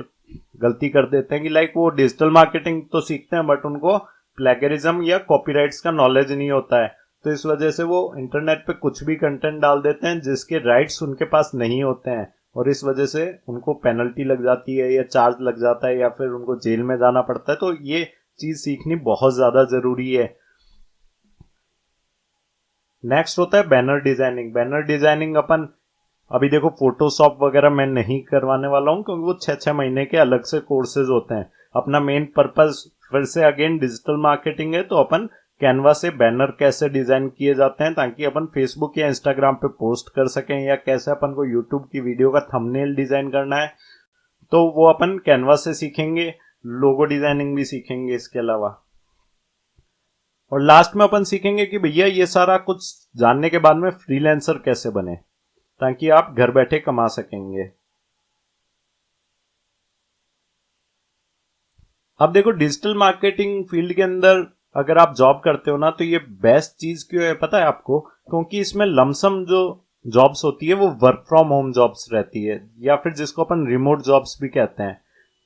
गलती कर देते हैं कि लाइक वो डिजिटल मार्केटिंग तो सीखते हैं बट उनको प्लेगरिज्म या कॉपीराइट्स का नॉलेज नहीं होता है। तो इस वजह से वो इंटरनेट पे कुछ भी कंटेंट डाल देते हैं जिसके राइट्स उनके पास नहीं होते हैं, और इस वजह से उनको पेनल्टी लग जाती है या चार्ज लग जाता है या फिर उनको जेल में जाना पड़ता है। तो ये चीज सीखनी बहुत ज्यादा जरूरी है। नेक्स्ट होता है बैनर डिजाइनिंग। बैनर डिजाइनिंग अपन अभी देखो फोटोशॉप वगैरह मैं नहीं करवाने वाला हूँ क्योंकि वो 6-6 महीने के अलग से कोर्सेज होते हैं। अपना मेन पर्पस फिर से अगेन डिजिटल मार्केटिंग है, तो अपन कैनवा से बैनर कैसे डिजाइन किए जाते हैं ताकि अपन फेसबुक या इंस्टाग्राम पे पोस्ट कर सकें, या कैसे अपन को यूट्यूब की वीडियो का थंबनेल डिजाइन करना है तो वो अपन कैनवा से सीखेंगे। लोगो डिजाइनिंग भी सीखेंगे इसके अलावा। और लास्ट में अपन सीखेंगे कि भैया ये सारा कुछ जानने के बाद में फ्रीलांसर कैसे बने ताकि आप घर बैठे कमा सकेंगे। अब देखो डिजिटल मार्केटिंग फील्ड के अंदर अगर आप जॉब करते हो ना तो ये बेस्ट चीज क्यों है पता है आपको? क्योंकि इसमें लमसम जो जॉब्स होती है वो वर्क फ्रॉम होम जॉब्स रहती है, या फिर जिसको अपन रिमोट जॉब्स भी कहते हैं,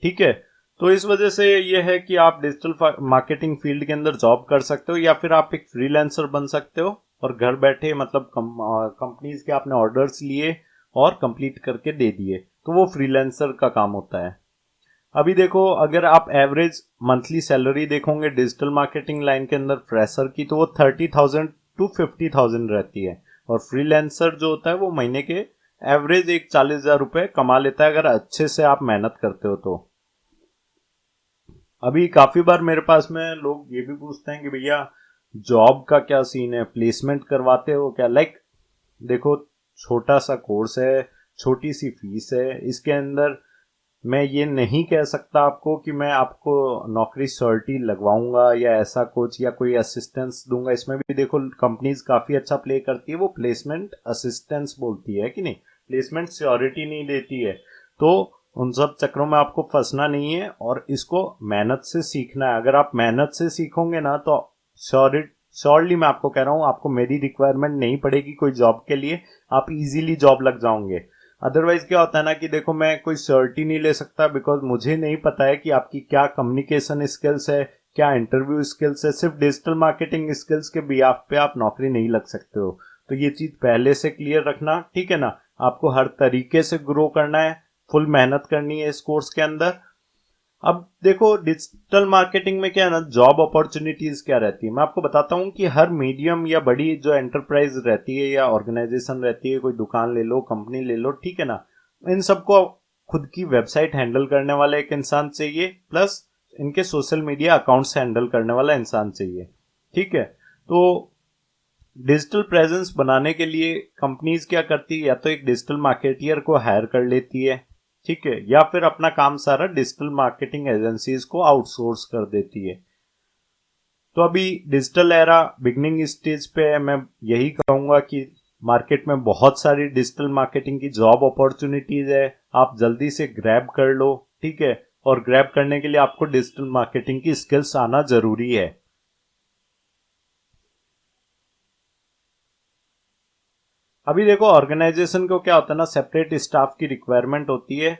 ठीक है। तो इस वजह से ये है कि आप डिजिटल मार्केटिंग फील्ड के अंदर जॉब कर सकते हो या फिर आप एक फ्रीलांसर बन सकते हो और घर बैठे मतलब कंपनीज के आपने ऑर्डर्स लिए और कंप्लीट करके दे दिए, तो वो फ्रीलांसर का काम होता है। अभी देखो अगर आप एवरेज मंथली सैलरी देखोगे डिजिटल मार्केटिंग लाइन के अंदर फ्रेशर की तो वो 30,000 टू 50,000 रहती है, और फ्रीलांसर जो होता है वो महीने के एवरेज एक 40,000 रुपए कमा लेता है अगर अच्छे से आप मेहनत करते हो तो। अभी काफी बार मेरे पास में लोग ये भी पूछते हैं कि भैया जॉब का क्या सीन है, प्लेसमेंट करवाते हो क्या? लाइक देखो छोटा सा कोर्स है, छोटी सी फीस है, इसके अंदर मैं ये नहीं कह सकता आपको कि मैं आपको नौकरी सर्टी लगवाऊंगा या ऐसा कुछ या कोई असिस्टेंस दूंगा। इसमें भी देखो कंपनीज काफी अच्छा प्ले करती है, वो प्लेसमेंट असिस्टेंस बोलती है कि नहीं, प्लेसमेंट श्योरिटी नहीं देती है। तो उन सब चक्रों में आपको फंसना नहीं है और इसको मेहनत से सीखना है। अगर आप मेहनत से सीखोगे ना तो श्योरली मैं आपको कह रहा हूँ आपको मेरी रिक्वायरमेंट नहीं पड़ेगी कोई जॉब के लिए, आप इजीली जॉब लग जाओगे। अदरवाइज क्या होता है ना कि देखो मैं कोई सर्टी नहीं ले सकता बिकॉज मुझे नहीं पता है कि आपकी क्या कम्युनिकेशन स्किल्स है, क्या इंटरव्यू स्किल्स है। सिर्फ डिजिटल मार्केटिंग स्किल्स के बिहाफ पे आप नौकरी नहीं लग सकते हो। तो ये चीज पहले से क्लियर रखना, ठीक है ना। आपको हर तरीके से ग्रो करना है, फुल मेहनत करनी है इस कोर्स के अंदर। अब देखो डिजिटल मार्केटिंग में क्या है ना, जॉब अपॉर्चुनिटीज क्या रहती है मैं आपको बताता हूँ कि हर मीडियम या बड़ी जो एंटरप्राइज रहती है या ऑर्गेनाइजेशन रहती है, कोई दुकान ले लो, कंपनी ले लो, ठीक है ना, इन सबको खुद की वेबसाइट हैंडल करने वाला एक इंसान चाहिए, प्लस इनके सोशल मीडिया अकाउंट्स हैंडल करने वाला इंसान चाहिए, ठीक है। तो डिजिटल प्रेजेंस बनाने के लिए कंपनीज क्या करती है, या तो एक डिजिटल मार्केटियर को हायर कर लेती है, ठीक है, या फिर अपना काम सारा डिजिटल मार्केटिंग एजेंसीज को आउटसोर्स कर देती है। तो अभी डिजिटल एरा बिगनिंग स्टेज पे है। मैं यही कहूंगा कि मार्केट में बहुत सारी डिजिटल मार्केटिंग की जॉब अपॉर्चुनिटीज है, आप जल्दी से ग्रैब कर लो, ठीक है। और ग्रैब करने के लिए आपको डिजिटल मार्केटिंग की स्किल्स आना जरूरी है। अभी देखो ऑर्गेनाइजेशन को क्या होता है ना, सेपरेट स्टाफ की रिक्वायरमेंट होती है,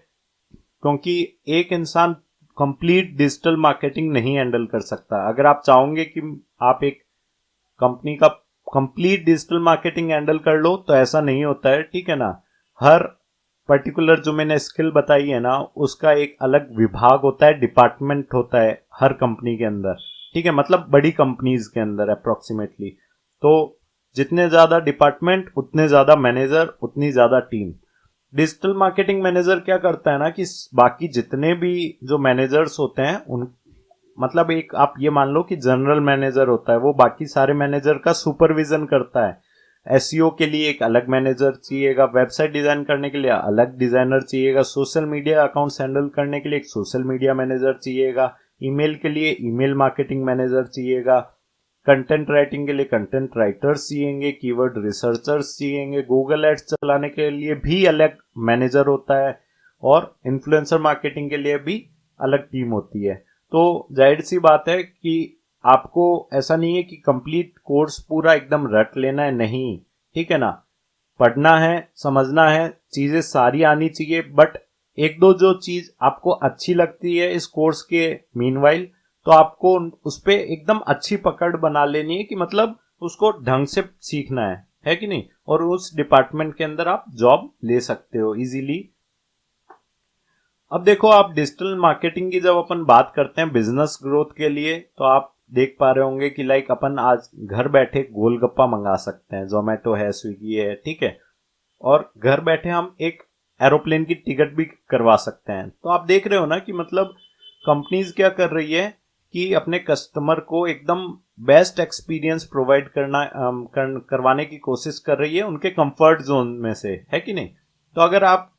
क्योंकि एक इंसान कंप्लीट डिजिटल मार्केटिंग नहीं हैंडल कर सकता। अगर आप चाहोगे कि आप एक कंपनी का कंप्लीट डिजिटल मार्केटिंग हैंडल कर लो तो ऐसा नहीं होता है, ठीक है ना। हर पर्टिकुलर जो मैंने स्किल बताई है ना उसका एक अलग विभाग होता है, डिपार्टमेंट होता है हर कंपनी के अंदर, ठीक है, मतलब बड़ी कंपनीज के अंदर अप्रोक्सीमेटली। तो जितने ज्यादा डिपार्टमेंट उतने ज्यादा मैनेजर उतनी ज्यादा टीम। डिजिटल मार्केटिंग मैनेजर क्या करता है ना कि बाकी जितने भी जो मैनेजर्स होते हैं मतलब एक आप ये मान लो कि जनरल मैनेजर होता है, वो बाकी सारे मैनेजर का सुपरविजन करता है। एसईओ के लिए एक अलग मैनेजर चाहिएगा, वेबसाइट डिजाइन करने के लिए अलग डिजाइनर चाहिएगा, सोशल मीडिया अकाउंट्स हैंडल करने के लिए एक सोशल मीडिया मैनेजर चाहिएगा, ईमेल के लिए ईमेल मार्केटिंग मैनेजर चाहिएगा, कंटेंट राइटिंग के लिए कंटेंट राइटर्स चाहिएंगे, कीवर्ड रिसर्चर्स चाहिएंगे, गूगल एड्स चलाने के लिए भी अलग मैनेजर होता है, और इन्फ्लुएंसर मार्केटिंग के लिए भी अलग टीम होती है। तो जाहिर सी बात है कि आपको ऐसा नहीं है कि कंप्लीट कोर्स पूरा एकदम रट लेना है, नहीं, ठीक है ना। पढ़ना है, समझना है, चीजें सारी आनी चाहिए, बट एक दो जो चीज आपको अच्छी लगती है इस कोर्स के मीनवाइल, तो आपको उस पे एकदम अच्छी पकड़ बना लेनी है कि मतलब उसको ढंग से सीखना है कि नहीं, और उस डिपार्टमेंट के अंदर आप जॉब ले सकते हो इजीली। अब देखो, आप डिजिटल मार्केटिंग की जब अपन बात करते हैं बिजनेस ग्रोथ के लिए, तो आप देख पा रहे होंगे कि लाइक अपन आज घर बैठे गोलगप्पा मंगा सकते हैं, जोमेटो है, स्विगी है, ठीक है, और घर बैठे हम एक एरोप्लेन की टिकट भी करवा सकते हैं। तो आप देख रहे हो ना कि मतलब कंपनीज क्या कर रही है कि अपने कस्टमर को एकदम बेस्ट एक्सपीरियंस प्रोवाइड करवाने की कोशिश कर रही है उनके कंफर्ट जोन में से, है कि नहीं। तो अगर आप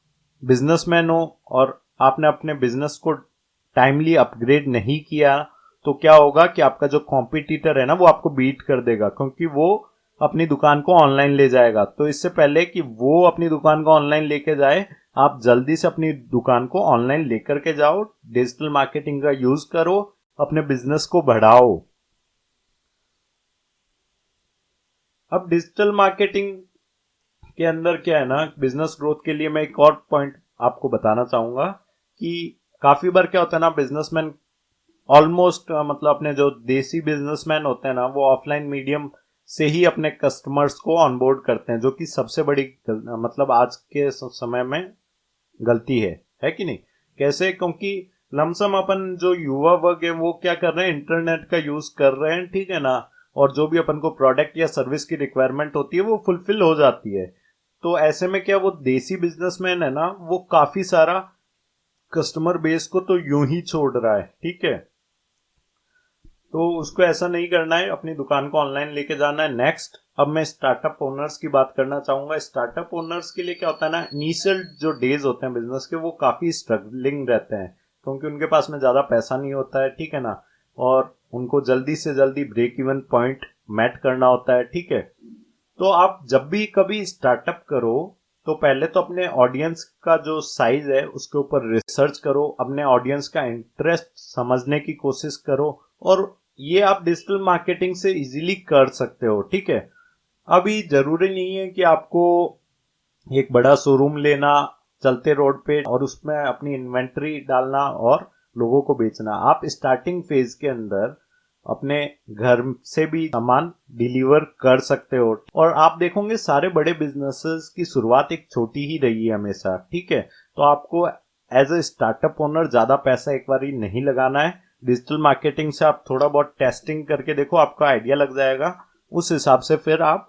बिजनेसमैन हो और आपने अपने बिजनेस को टाइमली अपग्रेड नहीं किया, तो क्या होगा कि आपका जो कॉम्पिटिटर है ना वो आपको बीट कर देगा, क्योंकि वो अपनी दुकान को ऑनलाइन ले जाएगा। तो इससे पहले कि वो अपनी दुकान को ऑनलाइन लेके जाए, आप जल्दी से अपनी दुकान को ऑनलाइन लेकर के जाओ, डिजिटल मार्केटिंग का यूज करो, अपने बिजनेस को बढ़ाओ। अब डिजिटल मार्केटिंग के अंदर क्या है ना, बिजनेस ग्रोथ के लिए मैं एक और पॉइंट आपको बताना चाहूंगा कि काफी बार क्या होता है ना, बिजनेसमैन ऑलमोस्ट मतलब अपने जो देसी बिजनेसमैन होते हैं ना, वो ऑफलाइन मीडियम से ही अपने कस्टमर्स को ऑनबोर्ड करते हैं, जो कि सबसे बड़ी मतलब आज के समय में गलती है कि नहीं। कैसे? क्योंकि लमसम अपन जो युवा वर्ग है वो क्या कर रहे हैं, इंटरनेट का यूज कर रहे हैं, ठीक है ना, और जो भी अपन को प्रोडक्ट या सर्विस की रिक्वायरमेंट होती है वो फुलफिल हो जाती है। तो ऐसे में क्या, वो देसी बिजनेसमैन है ना, वो काफी सारा कस्टमर बेस को तो यूं ही छोड़ रहा है, ठीक है। तो उसको ऐसा नहीं करना है, अपनी दुकान को ऑनलाइन लेके जाना है। नेक्स्ट, अब मैं स्टार्टअप ओनर्स की बात करना चाहूंगा। स्टार्टअप ओनर्स के लिए क्या होता है ना, इनिशियल जो डेज होते हैं बिजनेस के, वो काफी स्ट्रगलिंग रहते हैं, क्योंकि उनके पास में ज्यादा पैसा नहीं होता है, ठीक है ना, और उनको जल्दी से जल्दी ब्रेक इवन पॉइंट मैट करना होता है, ठीक है। तो आप जब भी कभी स्टार्टअप करो, तो पहले तो अपने ऑडियंस का जो साइज है उसके ऊपर रिसर्च करो, अपने ऑडियंस का इंटरेस्ट समझने की कोशिश करो, और ये आप डिजिटल मार्केटिंग से इजीली कर सकते हो, ठीक है। अभी जरूरी नहीं है कि आपको एक बड़ा शोरूम लेना चलते रोड पे और उसमें अपनी इन्वेंट्री डालना और लोगों को बेचना। आप स्टार्टिंग फेज के अंदर अपने घर से भी सामान डिलीवर कर सकते हो, और आप देखोगे सारे बड़े बिजनेसेस की शुरुआत एक छोटी ही रही है हमेशा, ठीक है। तो आपको एज ए स्टार्टअप ओनर ज्यादा पैसा एक बार ही नहीं लगाना है। डिजिटल मार्केटिंग से आप थोड़ा बहुत टेस्टिंग करके देखो, आपको आइडिया लग जाएगा, उस हिसाब से फिर आप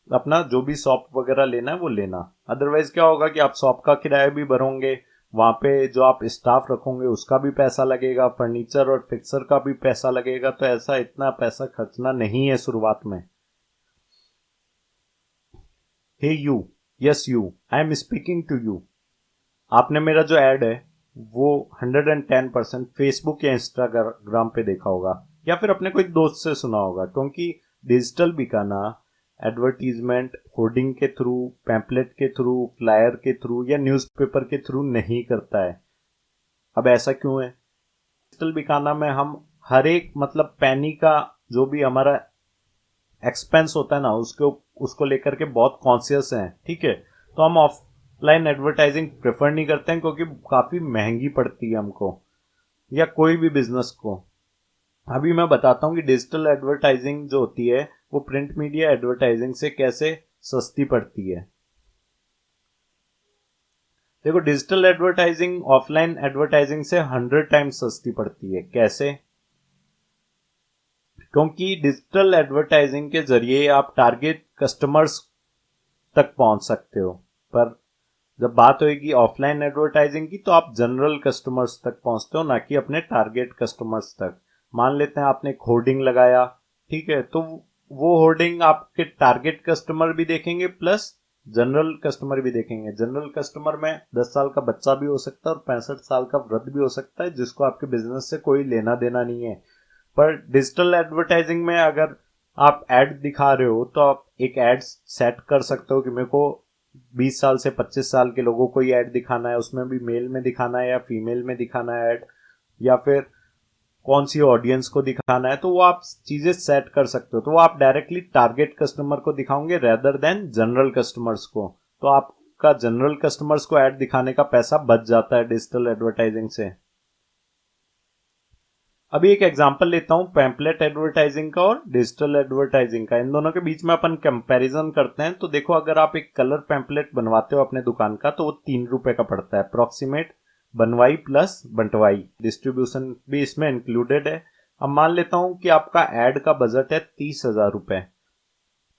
अपना जो भी शॉप वगैरह लेना है वो लेना। अदरवाइज क्या होगा कि आप शॉप का किराया भी भरोगे, वहां पे जो आप स्टाफ रखोगे उसका भी पैसा लगेगा, फर्नीचर और फिक्सर का भी पैसा लगेगा, तो ऐसा इतना पैसा खर्चना नहीं है शुरुआत में। Hey you, yes you, I am speaking to you. आपने मेरा जो एड है वो 110% फेसबुक या इंस्टाग्राम पे देखा होगा, या फिर अपने कोई दोस्त से सुना होगा, क्योंकि डिजिटल बिकाना एडवर्टीजमेंट, होर्डिंग के थ्रू, पैम्पलेट के थ्रू, फ्लायर के थ्रू या न्यूज़पेपर के थ्रू नहीं करता है। अब ऐसा क्यों है? डिजिटल बिकाना में हम हर एक मतलब पैनी का जो भी हमारा एक्सपेंस होता है ना, उसको लेकर के बहुत कॉन्शियस हैं, ठीक है। तो हम ऑफलाइन एडवर्टाइजिंग प्रेफर नहीं करते हैं, क्योंकि काफी महंगी पड़ती है हमको या कोई भी बिजनेस को। अभी मैं बताता हूँ कि डिजिटल एडवर्टाइजिंग जो होती है वो प्रिंट मीडिया एडवर्टाइजिंग से कैसे सस्ती पड़ती है। देखो, डिजिटल एडवर्टाइजिंग ऑफलाइन एडवर्टाइजिंग से 100 टाइम्स सस्ती पड़ती है। कैसे? क्योंकि डिजिटल एडवर्टाइजिंग के जरिए आप टारगेट कस्टमर्स तक पहुंच सकते हो, पर जब बात होगी ऑफलाइन एडवर्टाइजिंग की, तो आप जनरल कस्टमर्स तक पहुंचते हो, ना कि अपने टारगेट कस्टमर्स तक। मान लेते हैं आपने एक होर्डिंग लगाया, ठीक है, तो वो होर्डिंग आपके टारगेट कस्टमर भी देखेंगे प्लस जनरल कस्टमर भी देखेंगे। जनरल कस्टमर में 10 साल का बच्चा भी हो सकता है और 65 साल का वृद्ध भी हो सकता है जिसको आपके बिजनेस से कोई लेना देना नहीं है। पर डिजिटल एडवर्टाइजिंग में अगर आप एड दिखा रहे हो तो आप एक एड सेट कर सकते हो कि मेरे को 20 साल से 25 साल के लोगों को ही ऐड दिखाना है, उसमें भी मेल में दिखाना है या फीमेल में दिखाना है ऐड, या फिर कौन सी ऑडियंस को दिखाना है, तो वो आप चीजें सेट कर सकते हो। तो वो आप डायरेक्टली टारगेट कस्टमर को दिखाओगे रेदर देन जनरल कस्टमर्स को। तो आपका जनरल कस्टमर्स को ऐड दिखाने का पैसा बच जाता है डिजिटल एडवर्टाइजिंग से। अभी एक एग्जांपल लेता हूं पैम्पलेट एडवर्टाइजिंग का और डिजिटल एडवर्टाइजिंग का। इन दोनों के बीच में अपन कंपैरिजन करते हैं। तो देखो, अगर आप एक कलर पैम्पलेट बनवाते हो अपने दुकान का तो वो 3 रुपए का पड़ता है अप्रोक्सीमेट, बनवाई प्लस बंटवाई, डिस्ट्रीब्यूशन भी इसमें इंक्लूडेड है। अब मान लेता हूं कि आपका एड का बजट है 30,000 रुपए,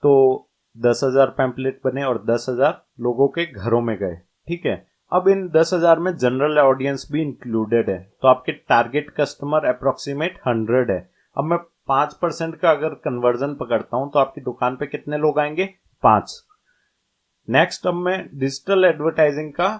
तो 10,000 पैम्पलेट बने और 10,000 लोगों के घरों में गए, ठीक है। अब इन 10,000 में जनरल ऑडियंस भी इंक्लूडेड है, तो आपके टारगेट कस्टमर अप्रोक्सीमेट 100 है। अब मैं 5% का अगर कन्वर्जन पकड़ता हूं तो आपकी दुकान पे कितने लोग आएंगे? 5। नेक्स्ट, अब मैं डिजिटल एडवर्टाइजिंग का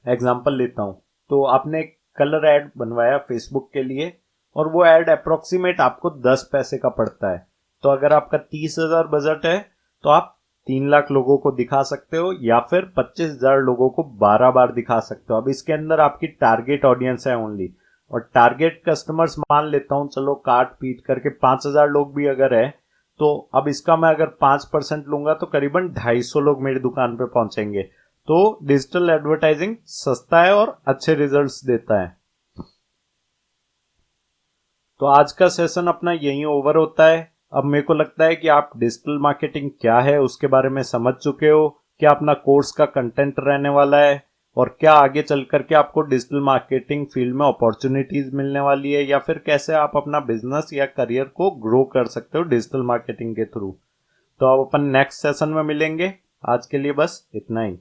एग्जांपल लेता हूं। तो आपने एक कलर एड बनवाया फेसबुक के लिए और वो एड अप्रोक्सीमेट आपको 10 पैसे का पड़ता है। तो अगर आपका 30,000 बजट है तो आप 3 लाख लोगों को दिखा सकते हो या फिर 25,000 लोगों को 12 बार दिखा सकते हो। अब इसके अंदर आपकी टारगेट ऑडियंस है ओनली, और टारगेट कस्टमर्स मान लेता हूं, चलो काट पीट करके 5,000 लोग भी अगर है, तो अब इसका मैं अगर 5% लूंगा तो करीबन 250 लोग मेरी दुकान पे पहुंचेंगे। तो डिजिटल एडवर्टाइजिंग सस्ता है और अच्छे रिजल्ट्स देता है। तो आज का सेशन अपना यहीं ओवर होता है। अब मेरे को लगता है कि आप डिजिटल मार्केटिंग क्या है उसके बारे में समझ चुके हो, क्या अपना कोर्स का कंटेंट रहने वाला है, और क्या आगे चल करके आपको डिजिटल मार्केटिंग फील्ड में अपॉर्चुनिटीज मिलने वाली है, या फिर कैसे आप अपना बिजनेस या करियर को ग्रो कर सकते हो डिजिटल मार्केटिंग के थ्रू। तो अब अपन नेक्स्ट सेशन में मिलेंगे। आज के लिए बस इतना ही।